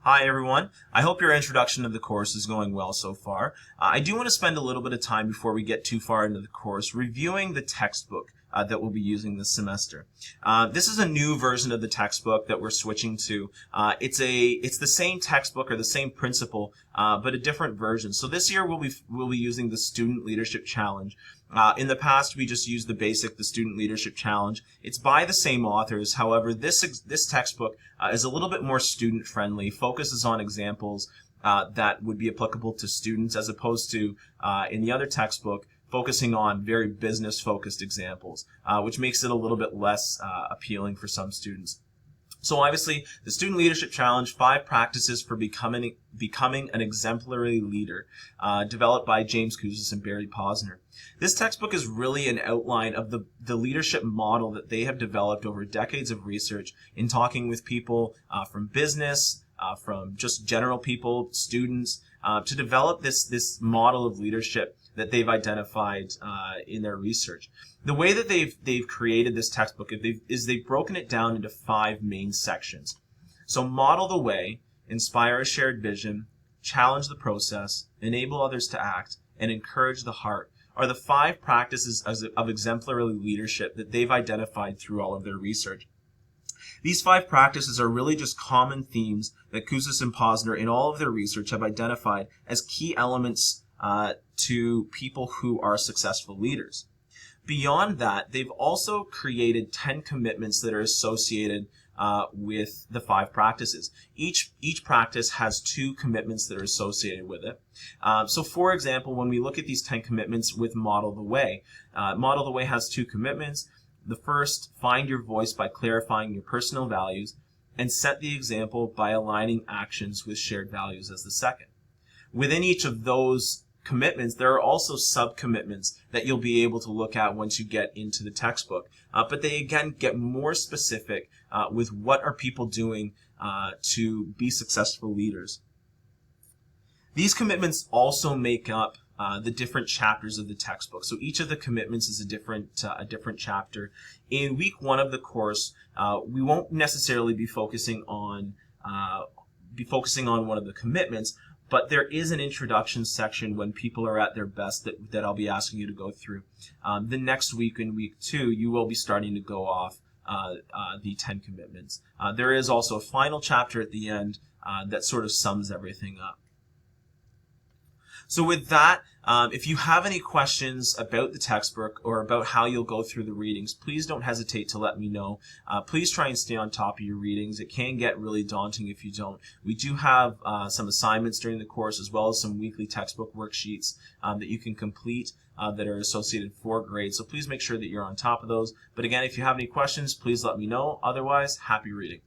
Hi everyone. I hope your introduction to the course is going well so far. I do want to spend a little bit of time before we get too far into the course reviewing the textbook that we'll be using this semester. This is a new version of the textbook that we're switching to. It's the same textbook or the same principle, but a different version. So this year we'll be using the Student Leadership Challenge. In the past, we just used the Student Leadership Challenge. It's by the same authors. However, this textbook is a little bit more student-friendly, focuses on examples that would be applicable to students as opposed to, in the other textbook, focusing on very business-focused examples, which makes it a little bit less appealing for some students. So obviously, the Student Leadership Challenge, 5 practices for becoming an exemplary leader, developed by James Kouzes and Barry Posner. This textbook is really an outline of the leadership model that they have developed over decades of research in talking with people from business, from just general people, students, to develop this model of leadership that they've identified in their research. The way that they've created this textbook is they've broken it down into 5 main sections. So model the way, inspire a shared vision, challenge the process, enable others to act, and encourage the heart are the 5 practices of exemplary leadership that they've identified through all of their research. These 5 practices are really just common themes that Kouzes and Posner in all of their research have identified as key elements to people who are successful leaders. Beyond that, they've also created 10 commitments that are associated with the 5 practices. Each practice has 2 commitments that are associated with it. So for example, when we look at these 10 commitments with Model the Way has 2 commitments. The first, find your voice by clarifying your personal values, and set the example by aligning actions with shared values as the second. Within each of those commitments, there are also sub-commitments that you'll be able to look at once you get into the textbook. But they, again, get more specific with what are people doing to be successful leaders. These commitments also make up the different chapters of the textbook. So each of the commitments is a different chapter. In week 1 of the course, we won't necessarily be focusing on one of the commitments, but there is an introduction section when people are at their best that I'll be asking you to go through. The next week, in week 2, you will be starting to go off the 10 commitments. There is also a final chapter at the end that sort of sums everything up. So with that, if you have any questions about the textbook or about how you'll go through the readings, please don't hesitate to let me know. Please try and stay on top of your readings. It can get really daunting if you don't. We do have some assignments during the course as well as some weekly textbook worksheets that you can complete that are associated for grades. So please make sure that you're on top of those. But again, if you have any questions, please let me know. Otherwise, happy reading.